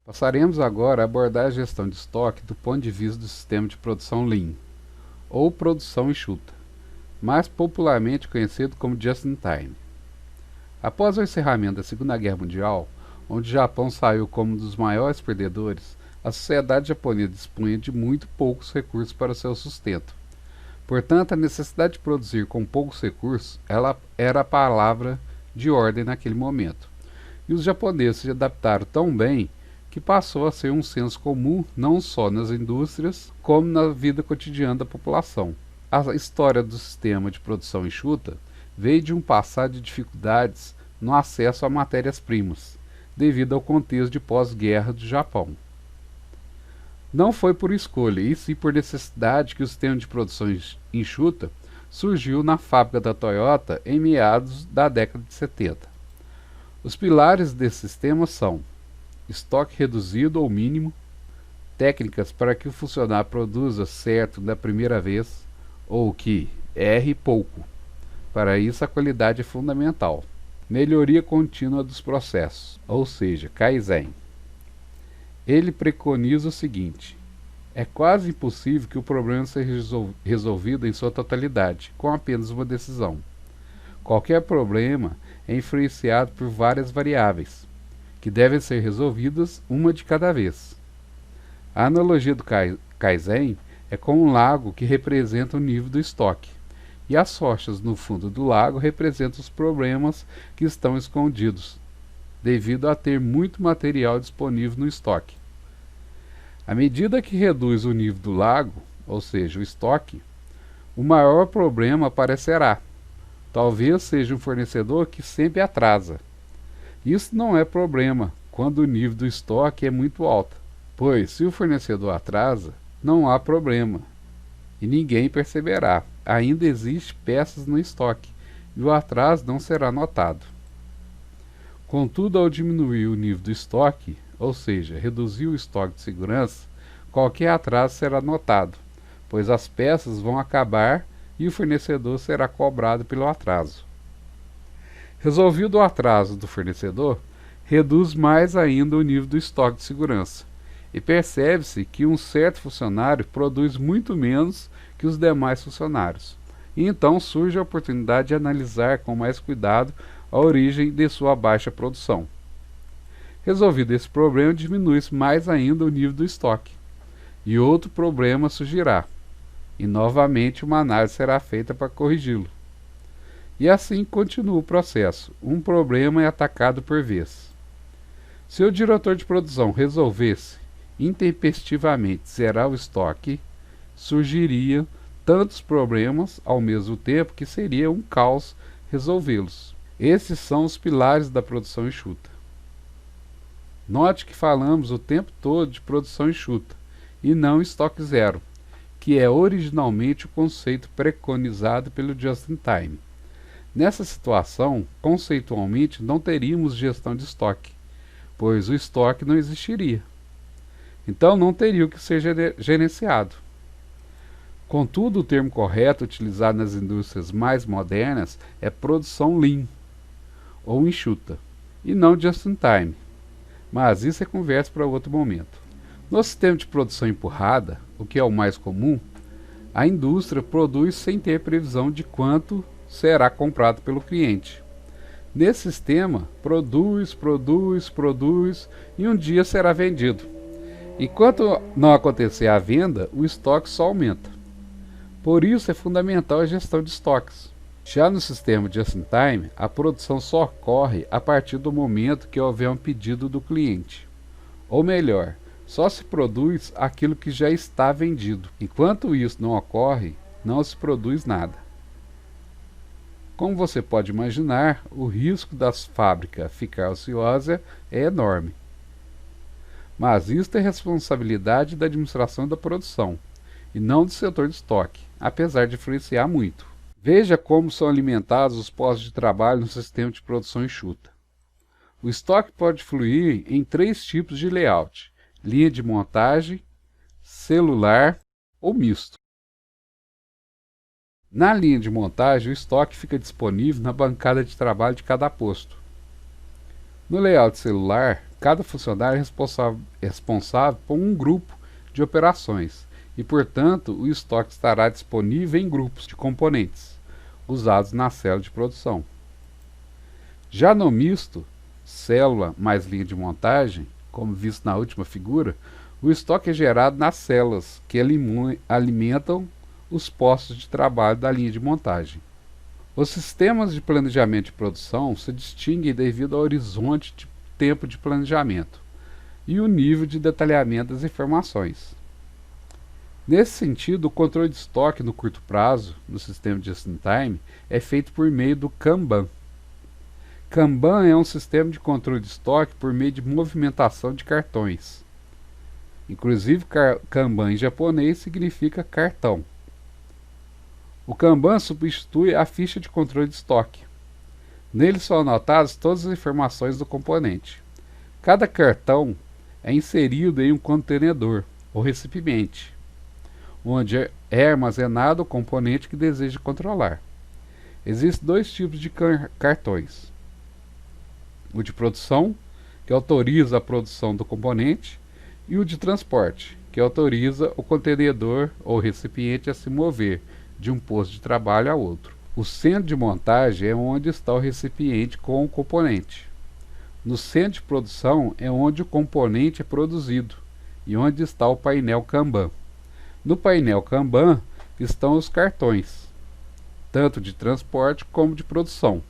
Passaremos agora a abordar a gestão de estoque do ponto de vista do sistema de produção Lean, ou produção enxuta, mais popularmente conhecido como Just-in-Time. Após o encerramento da Segunda Guerra Mundial, onde o Japão saiu como um dos maiores perdedores, a sociedade japonesa dispunha de muito poucos recursos para seu sustento. Portanto, a necessidade de produzir com poucos recursos era a palavra de ordem naquele momento. E os japoneses se adaptaram tão bem que passou a ser um senso comum não só nas indústrias, como na vida cotidiana da população. A história do sistema de produção enxuta veio de um passado de dificuldades no acesso a matérias-primas, devido ao contexto de pós-guerra do Japão. Não foi por escolha, e sim por necessidade que o sistema de produção enxuta surgiu na fábrica da Toyota em meados da década de 70. Os pilares desse sistema são estoque reduzido ou mínimo, técnicas para que o funcionário produza certo da primeira vez, ou que erre pouco. Para isso, a qualidade é fundamental. Melhoria contínua dos processos, ou seja, Kaizen. Ele preconiza o seguinte: é quase impossível que o problema seja resolvido em sua totalidade, com apenas uma decisão. Qualquer problema é influenciado por várias variáveis, que devem ser resolvidas uma de cada vez. A analogia do Kaizen é com um lago que representa o nível do estoque, e as rochas no fundo do lago representam os problemas que estão escondidos, devido a ter muito material disponível no estoque. À medida que reduz o nível do lago, ou seja, o estoque, o maior problema aparecerá. Talvez seja um fornecedor que sempre atrasa. Isso não é problema quando o nível do estoque é muito alto, pois se o fornecedor atrasa, não há problema e ninguém perceberá. Ainda existem peças no estoque e o atraso não será notado. Contudo, ao diminuir o nível do estoque, ou seja, reduzir o estoque de segurança, qualquer atraso será notado, pois as peças vão acabar e o fornecedor será cobrado pelo atraso. Resolvido o atraso do fornecedor, reduz mais ainda o nível do estoque de segurança, e percebe-se que um certo funcionário produz muito menos que os demais funcionários, e então surge a oportunidade de analisar com mais cuidado a origem de sua baixa produção. Resolvido esse problema, diminui-se mais ainda o nível do estoque, e outro problema surgirá, e novamente uma análise será feita para corrigi-lo. E assim continua o processo, um problema é atacado por vez. Se o diretor de produção resolvesse intempestivamente zerar o estoque, surgiriam tantos problemas ao mesmo tempo que seria um caos resolvê-los. Esses são os pilares da produção enxuta. Note que falamos o tempo todo de produção enxuta e não estoque zero, que é originalmente o conceito preconizado pelo Just-in-Time. Nessa situação, conceitualmente, não teríamos gestão de estoque, pois o estoque não existiria. Então não teria o que ser gerenciado. Contudo, o termo correto utilizado nas indústrias mais modernas é produção Lean, ou enxuta, e não Just-in-Time. Mas isso é conversa para outro momento. No sistema de produção empurrada, o que é o mais comum, a indústria produz sem ter previsão de quanto será comprado pelo cliente. Nesse sistema, produz e um dia será vendido. Enquanto não acontecer a venda, o estoque só aumenta. Por isso é fundamental a gestão de estoques. Já no sistema Just-in-Time, a produção só ocorre a partir do momento que houver um pedido do cliente. Ou melhor, só se produz aquilo que já está vendido. Enquanto isso não ocorre, não se produz nada. Como você pode imaginar, o risco das fábricas ficar ociosa é enorme. Mas isso é responsabilidade da administração da produção, e não do setor de estoque, apesar de influenciar muito. Veja como são alimentados os postos de trabalho no sistema de produção enxuta. O estoque pode fluir em 3 tipos de layout: linha de montagem, celular ou misto. Na linha de montagem, o estoque fica disponível na bancada de trabalho de cada posto. No layout celular, cada funcionário é responsável por um grupo de operações e, portanto, o estoque estará disponível em grupos de componentes usados na célula de produção. Já no misto, célula mais linha de montagem, como visto na última figura, o estoque é gerado nas células que alimentam os postos de trabalho da linha de montagem. Os sistemas de planejamento de produção se distinguem devido ao horizonte de tempo de planejamento e o nível de detalhamento das informações. Nesse sentido, o controle de estoque no curto prazo, no sistema Just-in-Time, é feito por meio do Kanban. Kanban é um sistema de controle de estoque por meio de movimentação de cartões. Inclusive, Kanban em japonês significa cartão. O Kanban substitui a ficha de controle de estoque. Nele são anotadas todas as informações do componente. Cada cartão é inserido em um contenedor, ou recipiente, onde é armazenado o componente que deseja controlar. Existem dois tipos de cartões. O de produção, que autoriza a produção do componente, e o de transporte, que autoriza o contenedor ou recipiente a se mover de um posto de trabalho a outro. O centro de montagem é onde está o recipiente com o componente. No centro de produção é onde o componente é produzido e onde está o painel Kanban. No painel Kanban estão os cartões, tanto de transporte como de produção.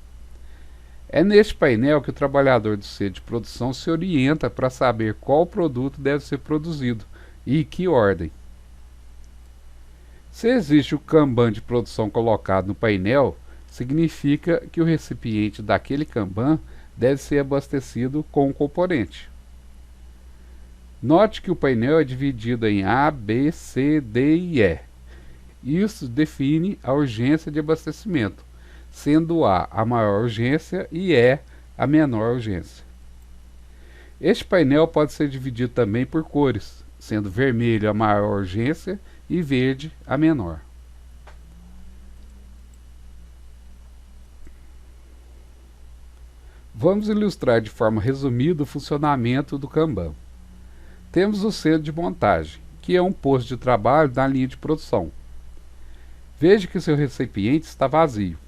É neste painel que o trabalhador do centro de produção se orienta para saber qual produto deve ser produzido e em que ordem. Se existe o Kanban de produção colocado no painel, significa que o recipiente daquele Kanban deve ser abastecido com o componente. Note que o painel é dividido em A, B, C, D e E. Isso define a urgência de abastecimento, sendo A maior urgência e E a menor urgência. Este painel pode ser dividido também por cores, sendo vermelho a maior urgência e verde a menor. Vamos ilustrar de forma resumida o funcionamento do Kanban. Temos o centro de montagem, que é um posto de trabalho na linha de produção. Veja que seu recipiente está vazio.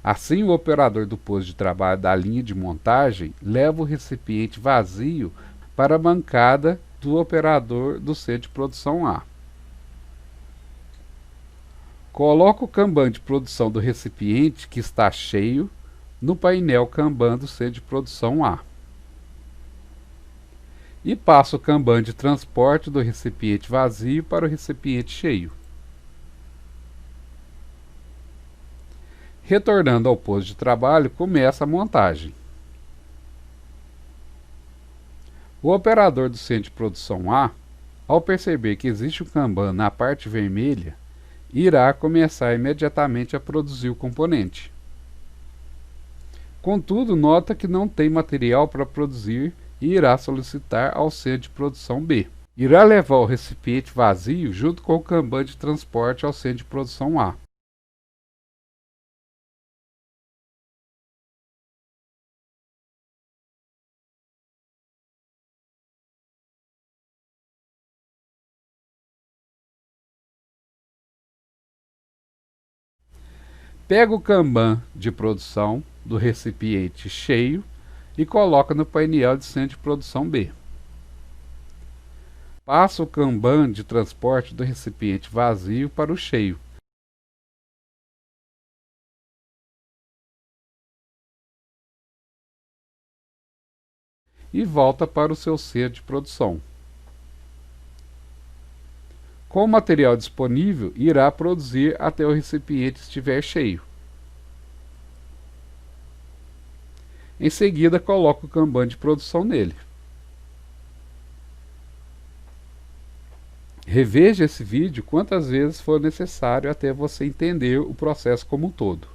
Assim, o operador do posto de trabalho da linha de montagem leva o recipiente vazio para a bancada do operador do centro de produção A. Coloca o Kanban de produção do recipiente, que está cheio, no painel Kanban do centro de produção A. E passa o Kanban de transporte do recipiente vazio para o recipiente cheio. Retornando ao posto de trabalho, começa a montagem. O operador do centro de produção A, ao perceber que existe um Kanban na parte vermelha, irá começar imediatamente a produzir o componente. Contudo, nota que não tem material para produzir e irá solicitar ao centro de produção B. Irá levar o recipiente vazio junto com o Kanban de transporte ao centro de produção A. Pega o Kanban de produção do recipiente cheio e coloca no painel de centro de produção B. Passa o Kanban de transporte do recipiente vazio para o cheio. E volta para o seu centro de produção. Com o material disponível, irá produzir até o recipiente estiver cheio. Em seguida, coloca o Kanban de produção nele. Reveja esse vídeo quantas vezes for necessário até você entender o processo como um todo.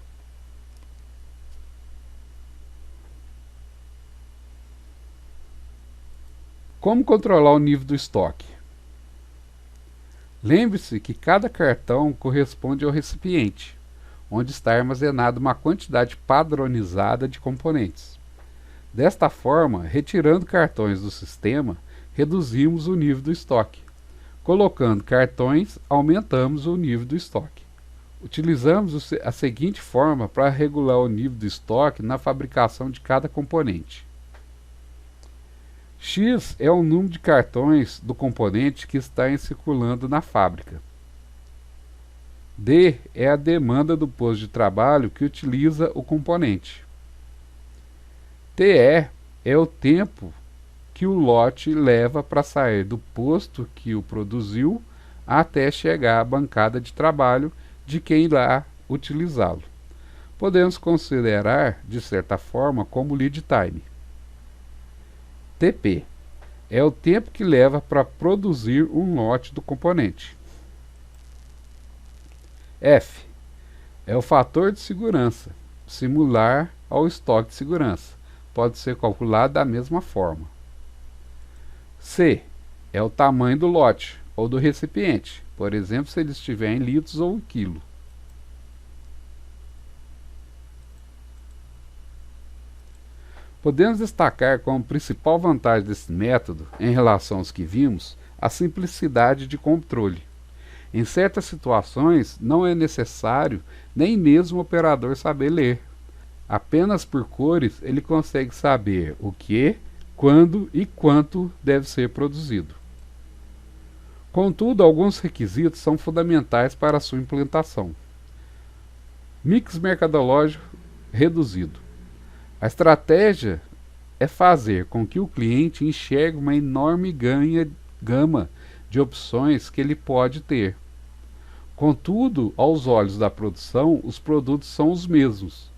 Como controlar o nível do estoque? Lembre-se que cada cartão corresponde ao recipiente, onde está armazenada uma quantidade padronizada de componentes. Desta forma, retirando cartões do sistema, reduzimos o nível do estoque. Colocando cartões, aumentamos o nível do estoque. Utilizamos a seguinte forma para regular o nível do estoque na fabricação de cada componente. X é o número de cartões do componente que está circulando na fábrica. D é a demanda do posto de trabalho que utiliza o componente. TE é o tempo que o lote leva para sair do posto que o produziu até chegar à bancada de trabalho de quem irá utilizá-lo. Podemos considerar, de certa forma, como lead time. TP é o tempo que leva para produzir um lote do componente. F é o fator de segurança, similar ao estoque de segurança. Pode ser calculado da mesma forma. C é o tamanho do lote ou do recipiente, por exemplo, se ele estiver em litros ou em quilo. Podemos destacar como principal vantagem desse método, em relação aos que vimos, a simplicidade de controle. Em certas situações, não é necessário nem mesmo o operador saber ler. Apenas por cores ele consegue saber o que, quando e quanto deve ser produzido. Contudo, alguns requisitos são fundamentais para a sua implantação. Mix mercadológico reduzido. A estratégia é fazer com que o cliente enxergue uma enorme gama de opções que ele pode ter. Contudo, aos olhos da produção, os produtos são os mesmos,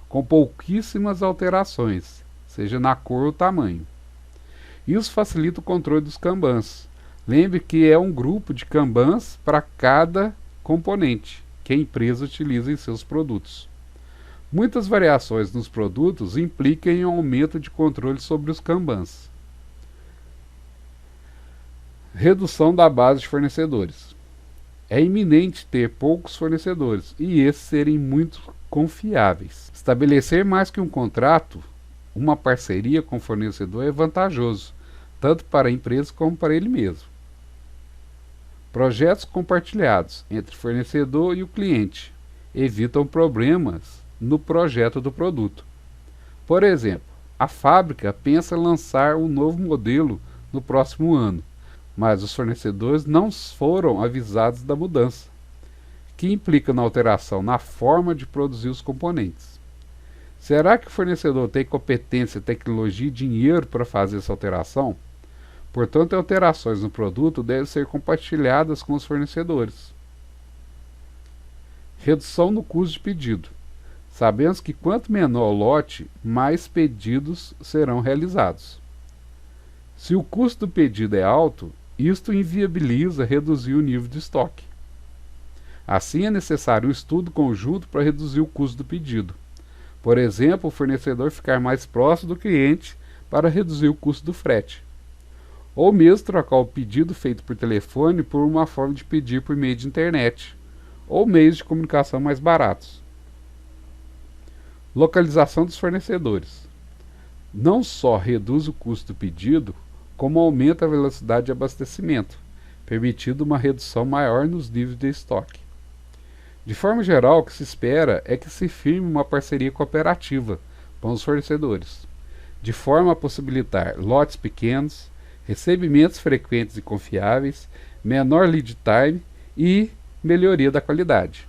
com pouquíssimas alterações, seja na cor ou tamanho. Isso facilita o controle dos kanbans. Lembre que é um grupo de kanbans para cada componente que a empresa utiliza em seus produtos. Muitas variações nos produtos implicam em um aumento de controle sobre os kanbans. Redução da base de fornecedores. É iminente ter poucos fornecedores e esses serem muito confiáveis. Estabelecer mais que um contrato, uma parceria com o fornecedor é vantajoso, tanto para a empresa como para ele mesmo. Projetos compartilhados entre o fornecedor e o cliente evitam problemas no projeto do produto. Por exemplo, a fábrica pensa lançar um novo modelo no próximo ano, mas os fornecedores não foram avisados da mudança, que implica na alteração na forma de produzir os componentes. Será que o fornecedor tem competência, tecnologia e dinheiro para fazer essa alteração? Portanto, alterações no produto devem ser compartilhadas com os fornecedores. Redução no custo de pedido. Sabemos que quanto menor o lote, mais pedidos serão realizados. Se o custo do pedido é alto, isto inviabiliza reduzir o nível de estoque. Assim, é necessário um estudo conjunto para reduzir o custo do pedido. Por exemplo, o fornecedor ficar mais próximo do cliente para reduzir o custo do frete. Ou mesmo trocar o pedido feito por telefone por uma forma de pedir por meio de internet, ou meios de comunicação mais baratos. Localização dos fornecedores. Não só reduz o custo do pedido, como aumenta a velocidade de abastecimento, permitindo uma redução maior nos níveis de estoque. De forma geral, o que se espera é que se firme uma parceria cooperativa com os fornecedores, de forma a possibilitar lotes pequenos, recebimentos frequentes e confiáveis, menor lead time e melhoria da qualidade.